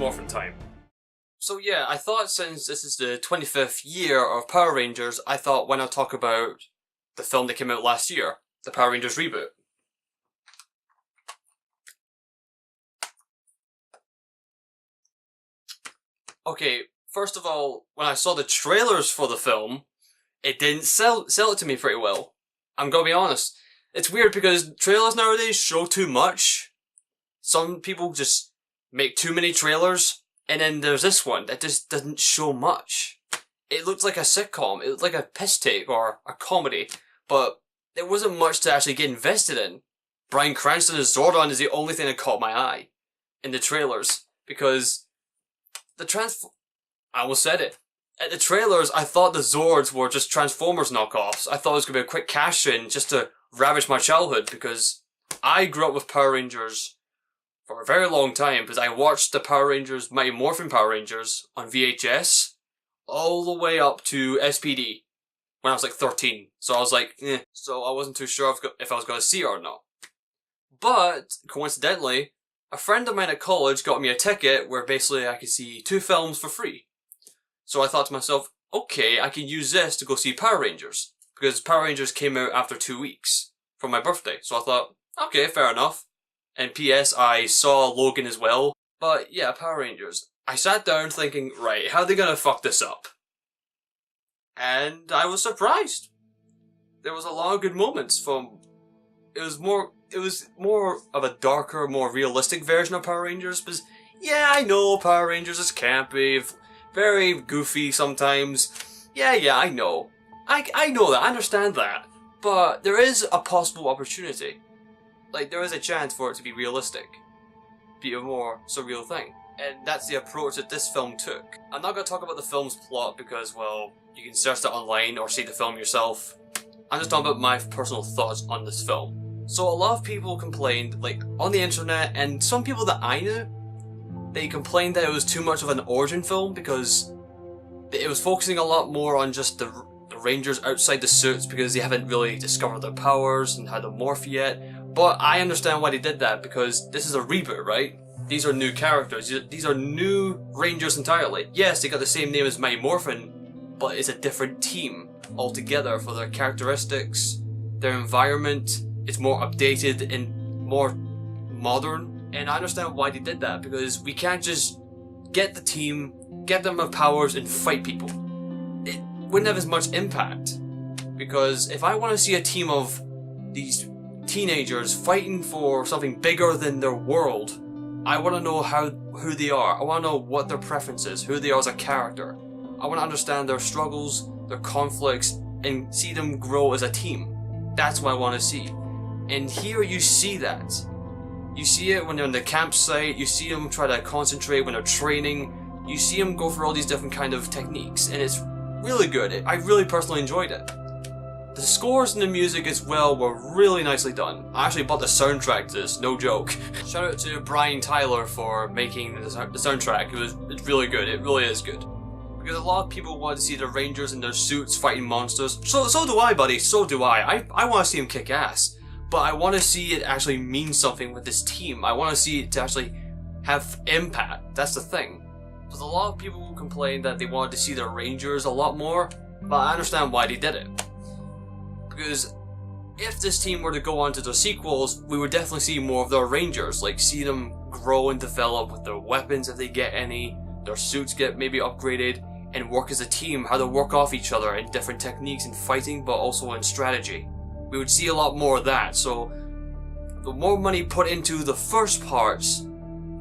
Morphin time. So yeah, I thought since this is the 25th year of Power Rangers, I thought why not talk about the film that came out last year, the Power Rangers Reboot. Okay, first of all, when I saw the trailers for the film, it didn't sell it to me pretty well. I'm gonna be honest. It's weird because trailers nowadays show too much. Some people just make too many trailers. And then there's this one that just doesn't show much. It looked like a sitcom, it looked like a piss take or a comedy, but there wasn't much to actually get invested in. Bryan Cranston as Zordon is the only thing that caught my eye in the trailers, because I almost said it. At the trailers, I thought the Zords were just Transformers knockoffs. I thought it was going to be a quick cash-in just to ravage my childhood, because I grew up with Power Rangers for a very long time, because I watched the Power Rangers, Mighty Morphin Power Rangers on VHS all the way up to SPD when I was like 13. So I was like, So I wasn't too sure if I was going to see it or not. But coincidentally, a friend of mine at college got me a ticket where basically I could see 2 films for free. So I thought to myself, okay, I can use this to go see Power Rangers, because Power Rangers came out after 2 weeks for my birthday. So I thought, okay, fair enough. And P.S. I saw Logan as well. But yeah, Power Rangers. I sat down thinking, right, how are they gonna fuck this up? And I was surprised. There was a lot of good moments it was more of a darker, more realistic version of Power Rangers, because yeah, I know Power Rangers is campy, very goofy sometimes. Yeah, I know. I know that, I understand that. But there is a possible opportunity. Like, there is a chance for it to be realistic. Be a more surreal thing. And that's the approach that this film took. I'm not going to talk about the film's plot because, well, you can search that online or see the film yourself. I'm just talking about my personal thoughts on this film. So a lot of people complained, like, on the internet, and some people that I knew, they complained that it was too much of an origin film because it was focusing a lot more on just the Rangers outside the suits because they haven't really discovered their powers and how to morph yet. But I understand why they did that, because this is a reboot, right? These are new characters. These are new Rangers entirely. Yes, they got the same name as Mighty Morphin, but it's a different team altogether for their characteristics, their environment. It's more updated and more modern. And I understand why they did that, because we can't just get the team, get them with powers, and fight people. It wouldn't have as much impact. Because if I want to see a team of these teenagers fighting for something bigger than their world, I want to know who they are. I want to know what their preference is, who they are as a character. I want to understand their struggles, their conflicts, and see them grow as a team. That's what I want to see. And here you see that. You see it when they're in the campsite, you see them try to concentrate when they're training, you see them go for all these different kind of techniques, and it's really good. I really personally enjoyed it. The scores and the music as well were really nicely done. I actually bought the soundtrack to this, no joke. Shout out to Brian Tyler for making the soundtrack. It's really good, it really is good. Because a lot of people want to see the Rangers in their suits fighting monsters. So do I, buddy, so do I. I want to see them kick ass. But I want to see it actually mean something with this team. I want to see it to actually have impact. That's the thing. Because a lot of people complain that they wanted to see the Rangers a lot more, but I understand why they did it. Because if this team were to go on to the sequels, we would definitely see more of their Rangers, like see them grow and develop with their weapons if they get any, their suits get maybe upgraded, and work as a team, how to work off each other in different techniques in fighting but also in strategy. We would see a lot more of that, so the more money put into the first parts,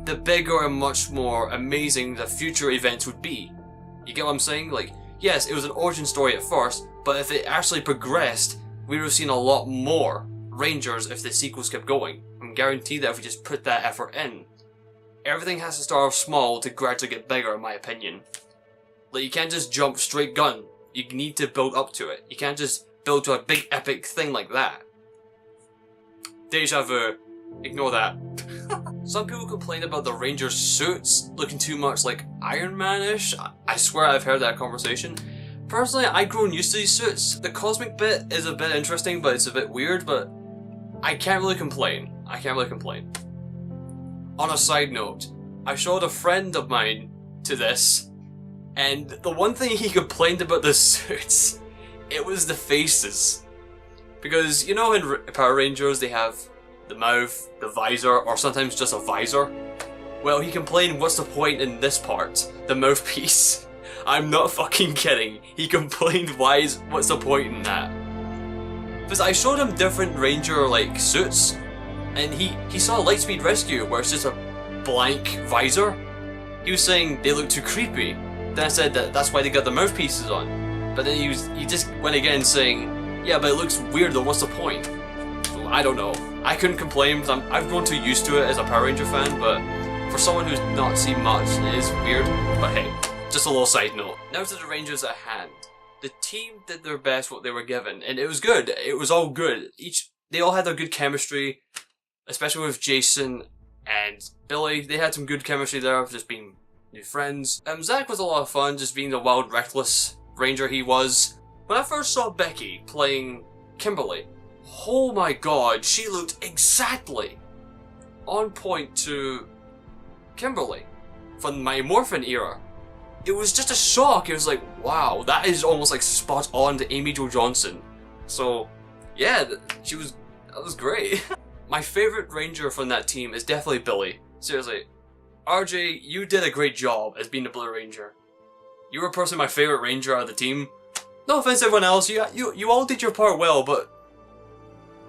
the bigger and much more amazing the future events would be. You get what I'm saying? Like, yes, it was an origin story at first, but if it actually progressed, we would have seen a lot more Rangers if the sequels kept going. I'm guaranteed that if we just put that effort in. Everything has to start off small to gradually get bigger, in my opinion. Like, you can't just jump straight gun. You need to build up to it. You can't just build to a big epic thing like that. Deja vu. Ignore that. Some people complain about the Rangers suits looking too much like Iron Man-ish. I swear I've heard that conversation. Personally, I've grown used to these suits. The cosmic bit is a bit interesting, but it's a bit weird, but I can't really complain. On a side note, I showed a friend of mine to this, and the one thing he complained about the suits, it was the faces. Because, you know, in Power Rangers they have the mouth, the visor, or sometimes just a visor? Well, he complained, what's the point in this part? The mouthpiece. I'm not fucking kidding. He complained, what's the point in that? Because I showed him different Ranger, like, suits, and he saw Lightspeed Rescue, where it's just a blank visor. He was saying they look too creepy. Then I said that's why they got the mouthpieces on. But then he just went again saying, yeah, but it looks weird though, what's the point? So, I don't know. I couldn't complain because I've grown too used to it as a Power Ranger fan, but for someone who's not seen much, it is weird. But hey, just a little side note. Now to the Rangers at hand. The team did their best what they were given, and it was good. It was all good. They all had their good chemistry, especially with Jason and Billy. They had some good chemistry there, just being new friends. Zach was a lot of fun, just being the wild, reckless Ranger he was. When I first saw Becky playing Kimberly, oh my god, she looked exactly on point to Kimberly from my Morphin era. It was just a shock. It was like, wow, that is almost like spot on to Amy Jo Johnson. So, yeah, that was great. My favorite Ranger from that team is definitely Billy. Seriously, RJ, you did a great job as being the Blue Ranger. You were personally my favorite Ranger out of the team. No offense to everyone else, you all did your part well, but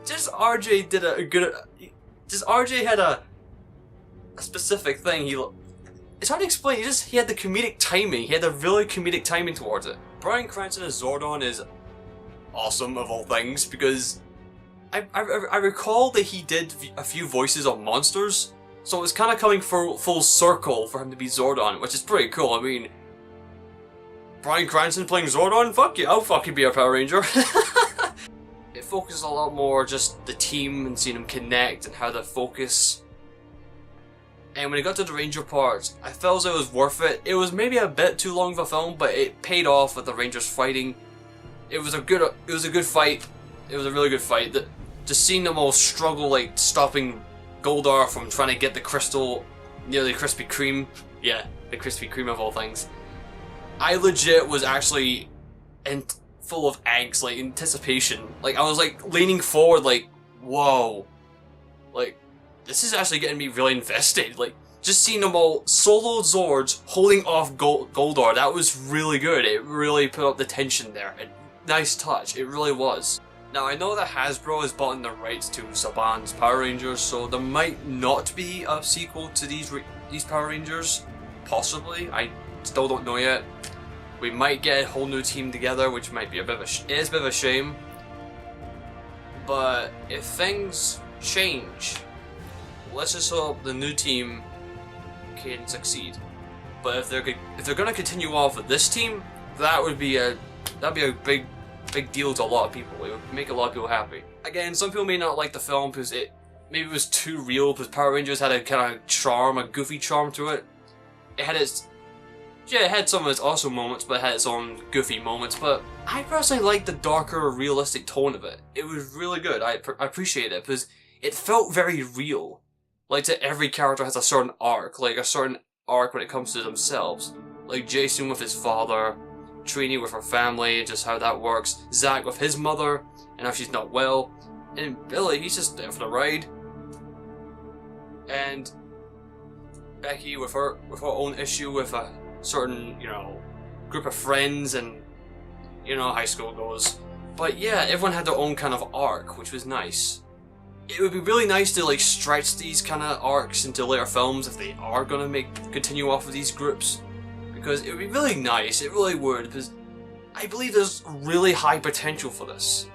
just RJ did a good. Just RJ had a specific thing. It's hard to explain. He had the comedic timing. He had the really comedic timing towards it. Bryan Cranston as Zordon is awesome of all things because I recall that he did a few voices of monsters, so it's kind of coming full circle for him to be Zordon, which is pretty cool. I mean, Bryan Cranston playing Zordon? Fuck yeah, I'll fucking be a Power Ranger. It focuses a lot more just the team and seeing them connect and how they focus. And when it got to the Ranger part, I felt it was worth it. It was maybe a bit too long of a film, but it paid off with the Rangers fighting. It was a good fight. It was a really good fight. Just seeing them all struggle, like stopping Goldar from trying to get the crystal near the Krispy Kreme. Yeah, the Krispy Kreme of all things. I legit was actually full of angst, like anticipation. Like I was like leaning forward, like, whoa, like this is actually getting me really invested. Like just seeing them all solo Zords holding off Goldar, that was really good. It really put up the tension there. Nice touch, it really was. Now I know that Hasbro has bought in the rights to Saban's Power Rangers, so there might not be a sequel to these Power Rangers. Possibly, I still don't know yet. We might get a whole new team together, which might be a bit of a shame. But if things change, let's just hope the new team can succeed. But if they're gonna continue off with this team, that'd be a big deal to a lot of people. It would make a lot of people happy. Again, some people may not like the film because maybe it was too real, because Power Rangers had a kind of charm, a goofy charm to it. It had some of its awesome moments, but it had its own goofy moments. But I personally liked the darker, realistic tone of it. It was really good. I appreciate it because it felt very real. Like that every character has a certain arc, when it comes to themselves. Like Jason with his father, Trini with her family, just how that works. Zach with his mother, and how she's not well. And Billy, he's just there for the ride. And Becky with her own issue with a certain, group of friends, and how high school goes. But yeah, everyone had their own kind of arc, which was nice. It would be really nice to stretch these kind of arcs into later films if they are gonna continue off of these groups. Because it would be really nice, it really would, because I believe there's really high potential for this.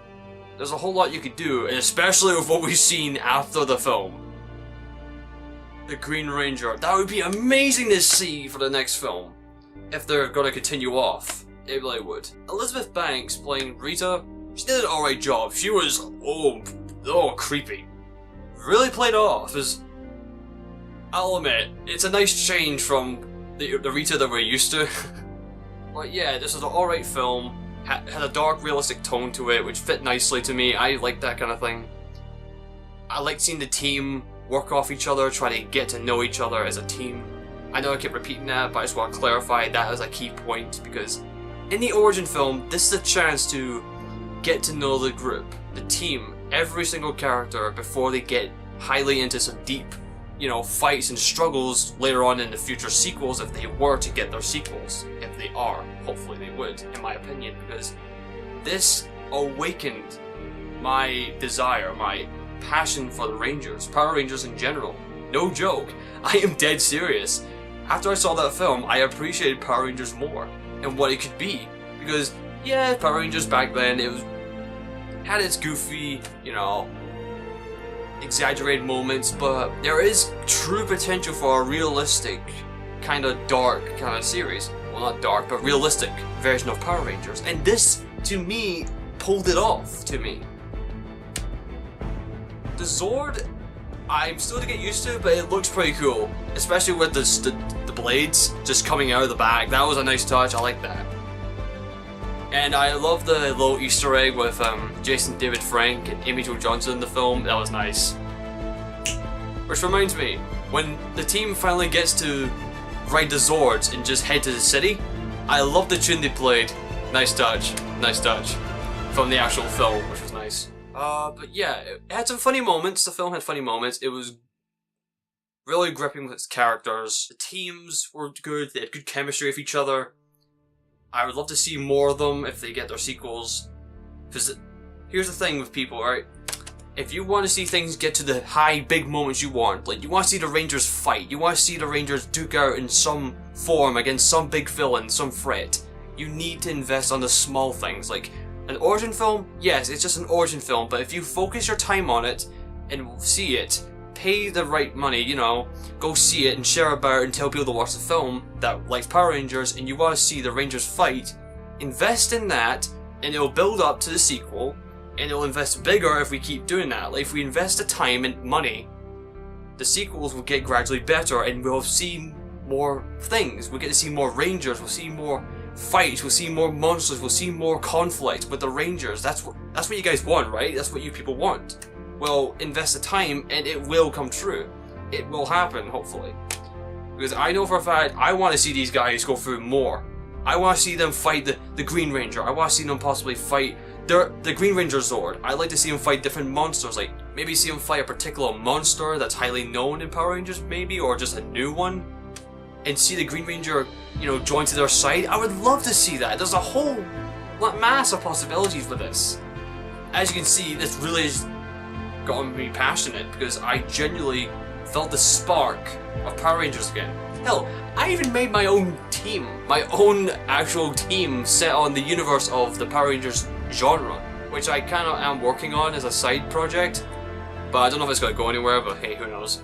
There's a whole lot you could do, and especially with what we've seen after the film. The Green Ranger, that would be amazing to see for the next film. If they're gonna continue off, it really would. Elizabeth Banks playing Rita, she did an alright job. She was, creepy. Really played it off, as I'll admit, it's a nice change from the Rita that we're used to. But yeah, this was an alright film, had a dark, realistic tone to it, which fit nicely to me. I like that kind of thing. I like seeing the team work off each other, try to get to know each other as a team. I know I keep repeating that, but I just want to clarify that as a key point, because in the origin film, this is a chance to get to know the group, the team, every single character before they get highly into some deep, you know, fights and struggles later on in the future sequels, if they were to get their sequels. If they are, hopefully they would, in my opinion, because this awakened my desire, my passion for the Rangers, Power Rangers in general. No joke, I am dead serious. After I saw that film, I appreciated Power Rangers more and what it could be, because yeah, Power Rangers back then, it had its goofy, you know, exaggerated moments, but there is true potential for a realistic, kind of dark kind of series. Well, not dark, but realistic version of Power Rangers. And this, to me, pulled it off to me. The Zord, I'm still to get used to, but it looks pretty cool. Especially with the blades just coming out of the back. That was a nice touch, I like that. And I love the little Easter egg with Jason David Frank and Amy Jo Johnson in the film. That was nice. Which reminds me, when the team finally gets to ride the Zords and just head to the city, I love the tune they played. Nice touch from the actual film, which was nice. But yeah, it had some funny moments. The film had funny moments. It was really gripping with its characters. The teams were good. They had good chemistry with each other. I would love to see more of them if they get their sequels. Because here's the thing with people, right? If you want to see things get to the high, big moments you want, like you want to see the Rangers fight, you want to see the Rangers duke out in some form against some big villain, some threat, you need to invest on the small things. Like an origin film, yes, it's just an origin film, but if you focus your time on it and see it, pay the right money, you know, go see it and share about it and tell people to watch the film that likes Power Rangers and you want to see the Rangers fight, invest in that and it'll build up to the sequel, and it'll invest bigger if we keep doing that. Like if we invest the time and money, the sequels will get gradually better and we'll see more things. We'll get to see more Rangers, we'll see more fights, we'll see more monsters, we'll see more conflict with the Rangers. That's what you guys want, right? That's what you people want. Well, invest the time and it will come true. It will happen, hopefully. Because I know for a fact, I want to see these guys go through more. I want to see them fight the Green Ranger. I want to see them possibly fight the Green Ranger Zord. I'd like to see them fight different monsters, like maybe see them fight a particular monster that's highly known in Power Rangers, maybe, or just a new one. And see the Green Ranger, you know, join to their side. I would love to see that. There's a whole mass of possibilities with this. As you can see, this really has gotten me passionate because I genuinely felt the spark of Power Rangers again. Hell, I even made my own team, my own actual team set on the universe of the Power Rangers genre, which I kind of am working on as a side project, but I don't know if it's going to go anywhere, but hey, who knows.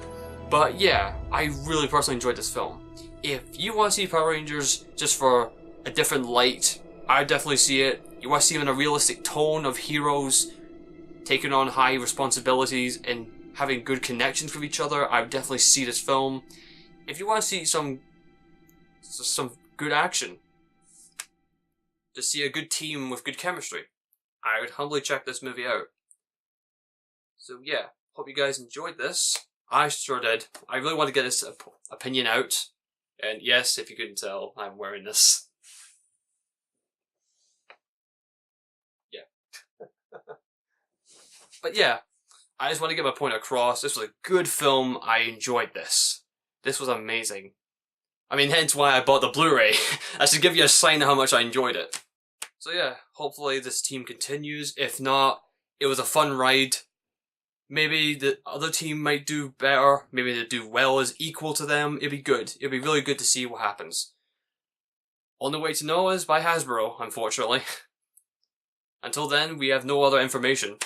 But yeah, I really personally enjoyed this film. If you want to see Power Rangers just for a different light, I definitely see it. You want to see them in a realistic tone of heroes taking on high responsibilities and having good connections with each other, I would definitely see this film. If you want to see some good action, to see a good team with good chemistry, I would humbly check this movie out. So yeah, hope you guys enjoyed this. I sure did. I really want to get this opinion out. And yes, if you couldn't tell, I'm wearing this. Yeah. But yeah, I just want to get my point across. This was a good film. I enjoyed this. This was amazing. I mean, hence why I bought the Blu-ray. I should give you a sign of how much I enjoyed it. So yeah, hopefully this team continues. If not, it was a fun ride. Maybe the other team might do better. Maybe they do well as equal to them. It'd be good. It'd be really good to see what happens. Only way to know is by Hasbro, unfortunately. Until then, we have no other information.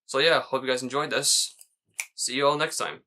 So yeah, hope you guys enjoyed this. See you all next time.